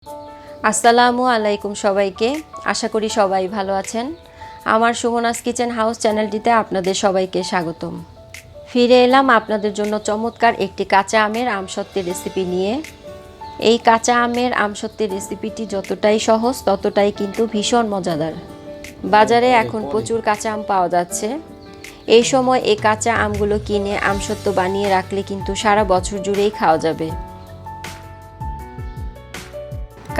আসসালামু আলাইকুম সবাইকে। আশা করি সবাই ভালো আছেন। আমার সুমনাস কিচেন হাউস চ্যানেলটিতে আপনাদের সবাইকে স্বাগতম। ফিরে এলাম আপনাদের জন্য চমৎকার একটি কাঁচা আমের আমসত্ত্বের রেসিপি নিয়ে। এই কাঁচা আমের আমসত্ত্বের রেসিপিটি যতটাই সহজ ততটাই কিন্তু ভীষণ মজাদার। বাজারে এখন প্রচুর কাঁচা আম পাওয়া যাচ্ছে। এই সময় এই কাঁচা আমগুলো কিনে আমসত্ত্ব বানিয়ে রাখলে কিন্তু সারা বছর জুড়েই খাওয়া যাবে।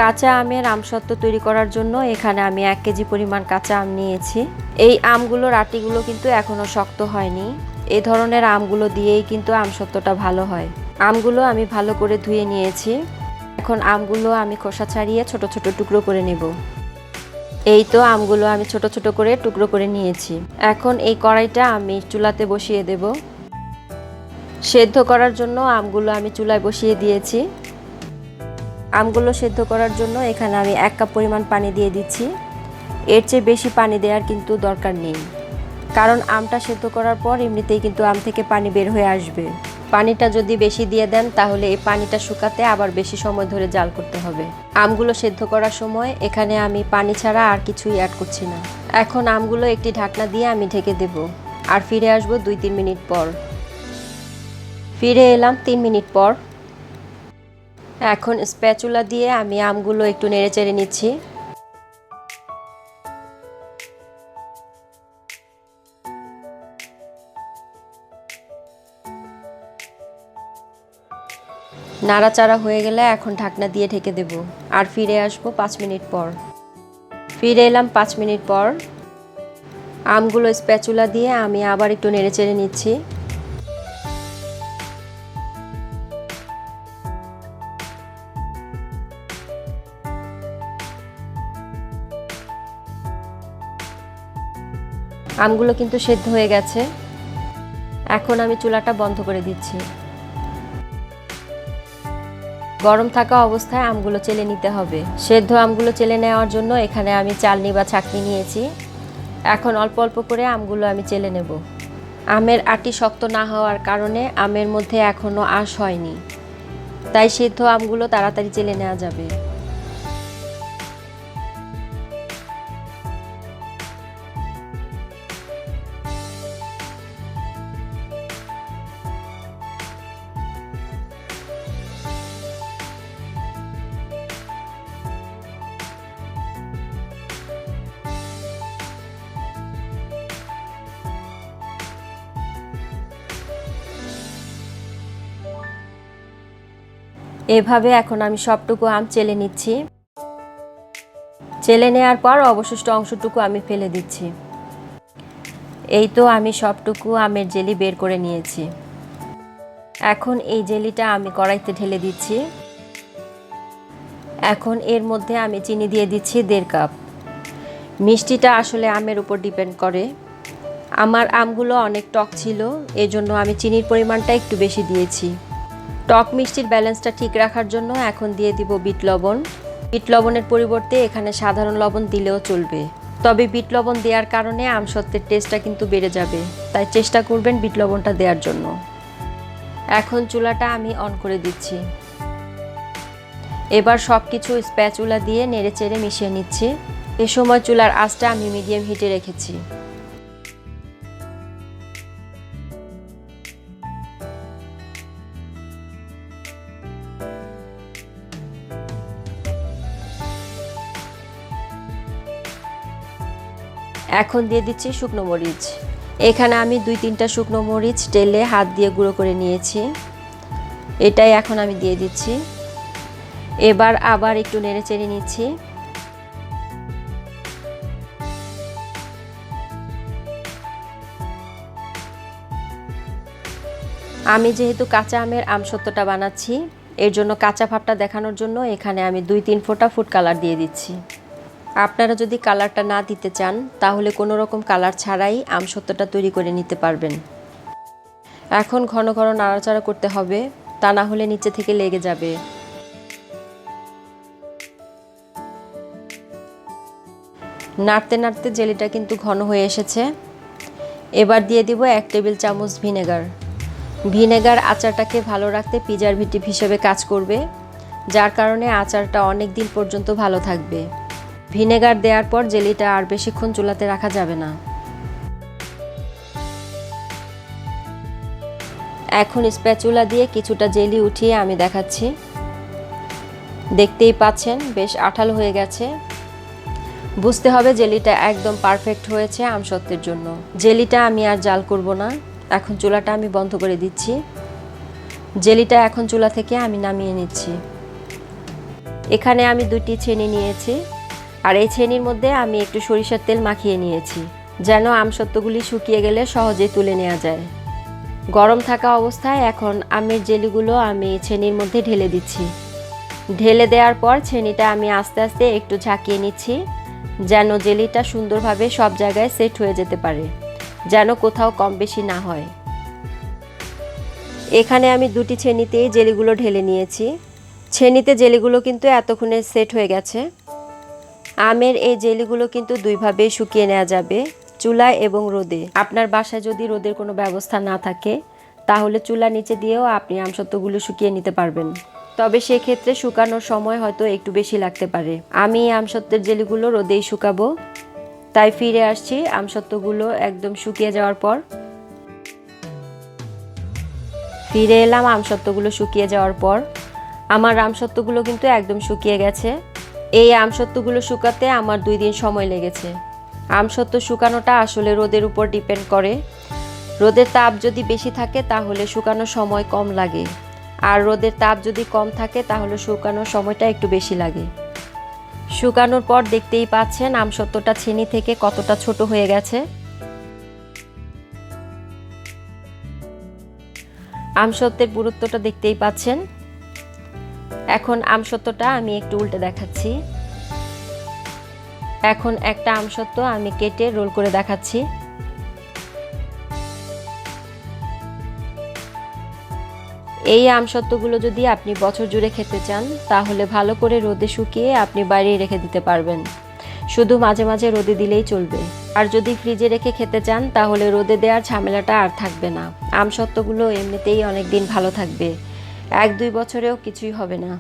কাঁচা আমের আমসত্ত্ব তৈরি করার জন্য এখানে আমি 1 কেজি পরিমাণ কাঁচা আম নিয়েছি। এই আমগুলোর আটিগুলো কিন্তু এখনও শক্ত হয়নি। এই ধরনের আমগুলো দিয়েই কিন্তু আমসত্ত্বটা ভালো হয়। আমগুলো আমি ভালো করে ধুয়ে নিয়েছি। এখন আমগুলো আমি খোসা ছাড়িয়ে ছোট ছোট টুকরো করে নেব। এই তো আমগুলো আমি ছোট ছোট করে টুকরো করে নিয়েছি। এখন এই কড়াইটা আমি চুলাতে বসিয়ে দেব। সেদ্ধ করার জন্য আমগুলো আমি চুলায় বসিয়ে দিয়েছি। আমগুলো সেদ্ধ করার জন্য এখানে আমি 1 কাপ পরিমাণ পানি দিয়ে দিচ্ছি। এর চেয়ে বেশি পানি দেওয়ার কিন্তু দরকার নেই, কারণ আমটা সেদ্ধ করার পর এমনিতেই কিন্তু আম থেকে পানি বের হয়ে আসবে। পানিটা যদি বেশি দিয়ে দেন তাহলে এই পানিটা শুকাতে আবার বেশি সময় ধরে জাল করতে হবে। আমগুলো সেদ্ধ করার সময় এখানে আমি পানি ছাড়া আর কিছুই অ্যাড করছি না। এখন আমগুলো একটি ঢাকনা দিয়ে আমি ঢেকে দেব আর ফিরে আসবো 2-3 মিনিট পর। ফিরে এলাম 3 মিনিট পর। এখন স্প্যাচুলা দিয়ে আমি আমগুলো একটু নেড়েচেড়ে নিচ্ছি। নাড়াচাড়া হয়ে গেলে এখন ঢাকনা দিয়ে ঢেকে দেব আর ফিরে আসবো 5 মিনিট পর। ফিরে এলাম 5 মিনিট পর। আমগুলো স্প্যাচুলা দিয়ে আমি আবার একটু নেড়েচেড়ে নিচ্ছি। আমগুলো কিন্তু সেদ্ধ হয়ে গেছে। এখন আমি চুলাটা বন্ধ করে দিচ্ছি। গরম থাকা অবস্থায় আমগুলো চেলে নিতে হবে। সেদ্ধ আমগুলো চেলে নেওয়ার জন্য এখানে আমি চালনি বা ছাঁকনি নিয়েছি। এখন অল্প অল্প করে আমগুলো আমি চেলে নেব। আমের আটি শক্ত না হওয়ার কারণে আমের মধ্যে এখনও আঁশ হয়নি, তাই সেদ্ধ আমগুলো তাড়াতাড়ি চেলে নেওয়া যাবে। এভাবে এখন আমি সবটুকু আম চেলে নিচ্ছি। চেলে নেওয়ার পর অবশিষ্ট অংশটুকু আমি ফেলে দিচ্ছি। এই তো আমি সবটুকু আমের জেলি বের করে নিয়েছি। এখন এই জেলিটা আমি কড়াইতে ঢেলে দিচ্ছি। এখন এর মধ্যে আমি চিনি দিয়ে দিচ্ছি 1.5 কাপ। মিষ্টিটা আসলে আমের উপর ডিপেন্ড করে। আমার আমগুলো অনেক টক ছিল, এজন্য আমি চিনির পরিমাণটা একটু বেশি দিয়েছি। টক মিষ্টির ব্যালেন্সটা ঠিক রাখার জন্য এখন দিয়ে দিব বিট লবণ। বিট লবণের পরিবর্তে এখানে সাধারণ লবণ দিলেও চলবে, তবে বিট লবণ দেওয়ার কারণে আমসত্ত্বের টেস্টটা কিন্তু বেড়ে যাবে, তাই চেষ্টা করবেন বিট লবণটা দেওয়ার জন্য। এখন চুলাটা আমি অন করে দিচ্ছি। এবার সব কিছু স্প্যাচুলা দিয়ে নেড়েচেড়ে মিশিয়ে নিচ্ছি। এ সময় চুলার আঁচটা আমি মিডিয়াম হিটে রেখেছি। এখন দিয়ে দিচ্ছি শুকনো মরিচ। এখানে আমি 2-3টা শুকনো মরিচ টেলে হাত দিয়ে গুঁড়ো করে নিয়েছি, এটাই এখন আমি দিয়ে দিচ্ছি। এবার আবার একটু নেড়েচেড়ে নিচ্ছি। আমি যেহেতু কাঁচা আমের আমসত্ত্বটা বানাচ্ছি, এর জন্য কাঁচা ভাবটা দেখানোর জন্য এখানে আমি 2-3 ফোঁটা ফুড কালার দিয়ে দিচ্ছি। আপনারা যদি কালারটা না দিতে চান তাহলে কোনো রকম কালার ছাড়াই আমসত্ত্বটা তৈরি করে নিতে পারবেন। এখন ঘন ঘন নাড়াচাড়া করতে হবে, তা না হলে নিচে থেকে লেগে যাবে। নাড়তে নাড়তে জেলিটা কিন্তু ঘন হয়ে এসেছে। এবার দিয়ে দিব 1 টেবিল চামচ ভিনেগার। ভিনেগার আচারটাকে ভালো রাখতে প্রিজারভেটিভ হিসেবে কাজ করবে, যার কারণে আচারটা অনেক দিন পর্যন্ত ভালো থাকবে। ভিনেগার দেওয়ার পর জেলিটা আর বেশিক্ষণ চুলাতে রাখা যাবে না। এখন স্প্যাচুলা দিয়ে কিছুটা জেলি উঠিয়ে আমি দেখাচ্ছি। দেখতেই পাচ্ছেন বেশ আঠালো হয়ে গেছে। বুঝতে হবে জেলিটা একদম পারফেক্ট হয়েছে আমসত্ত্বের জন্য। জেলিটা আমি আর জাল করব না, এখন চুলাটা আমি বন্ধ করে দিচ্ছি। জেলিটা এখন চুলা থেকে আমি নামিয়ে নিচ্ছি। এখানে আমি 2টি ছেনি নিয়েছি, আর এই ছেনির মধ্যে আমি একটু সরিষার তেল মাখিয়ে নিয়েছি, যেন আমসত্ত্বগুলি শুকিয়ে গেলে সহজেই তুলে নেওয়া যায়। গরম থাকা অবস্থায় এখন আমের জেলিগুলো আমি ছেনির মধ্যে ঢেলে দিচ্ছি। ঢেলে দেওয়ার পর ছেনিটা আমি আস্তে আস্তে একটু ঝাঁকিয়ে নিচ্ছি, যেন জেলিটা সুন্দরভাবে সব জায়গায় সেট হয়ে যেতে পারে, যেন কোথাও কম বেশি না হয়। এখানে আমি 2টি ছেনিতেই জেলিগুলো ঢেলে নিয়েছি। ছেনিতে জেলিগুলো কিন্তু এতক্ষণে সেট হয়ে গেছে। আমের এই জেলিগুলো কিন্তু 2ভাবেই শুকিয়ে নেওয়া যাবে, চুলায় এবং রোদে। আপনার বাসায় যদি রোদের কোনো ব্যবস্থা না থাকে তাহলে চুলা নিচে দিয়েও আপনি আমসত্ত্বগুলো শুকিয়ে নিতে পারবেন, তবে সেক্ষেত্রে শুকানোর সময় হয়তো একটু বেশি লাগতে পারে। আমি আমসত্ত্বের জেলিগুলো রোদেই শুকাবো, তাই ফিরে আসছি আমসত্ত্বগুলো একদম শুকিয়ে যাওয়ার পর। ফিরে এলাম আমসত্ত্বগুলো শুকিয়ে যাওয়ার পর। আমার আমসত্ত্বগুলো কিন্তু একদম শুকিয়ে গেছে। এই আমসত্ত্বগুলো শুকাতে আমার 2 দিন সময় লেগেছে। আমসত্ত্ব শুকানোটা আসলে রোদের উপর ডিপেন্ড করে। রোদের তাপ যদি বেশি থাকে তাহলে শুকানোর সময় কম লাগে, আর রোদের তাপ যদি কম থাকে তাহলে শুকানোর সময়টা একটু বেশি লাগে। শুকানোর পর দেখতেই পাচ্ছেন আমসত্ত্বটা ছেনি থেকে কতটা ছোট হয়ে গেছে। আমসত্ত্বের পুরুত্বটা দেখতেই পাচ্ছেন। এখন আমসত্ত্বটা আমি একটু উল্টে দেখাচ্ছি। এখন একটা আমসত্ত্ব আমি কেটে রোল করে দেখাচ্ছি। এই আমসত্ত্বগুলো যদি আপনি বছর জুড়ে খেতে চান তাহলে ভালো করে রোদে শুকিয়ে আপনি বাইরে রেখে দিতে পারবেন, শুধু মাঝে মাঝে রোদে দিলেই চলবে। আর যদি ফ্রিজে রেখে খেতে চান তাহলে রোদে দেওয়ার ঝামেলাটা আর থাকবে না। আমসত্ত্বগুলো এমনিতেই অনেক দিন ভালো থাকবে, 1-2 বছরেও কিছুই হবে না।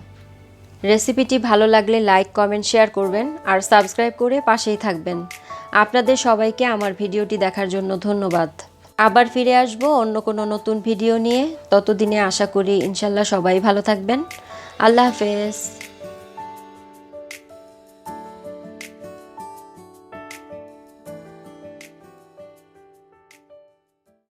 রেসিপিটি ভালো লাগলে লাইক, কমেন্ট, শেয়ার করবেন আর সাবস্ক্রাইব করে পাশেই থাকবেন। আপনাদের সবাইকে আমার ভিডিওটি দেখার জন্য ধন্যবাদ। আবার ফিরে আসবো অন্য কোনো নতুন ভিডিও নিয়ে। ততদিনে আশা করি ইনশাল্লাহ সবাই ভালো থাকবেন। আল্লাহ হাফেজ।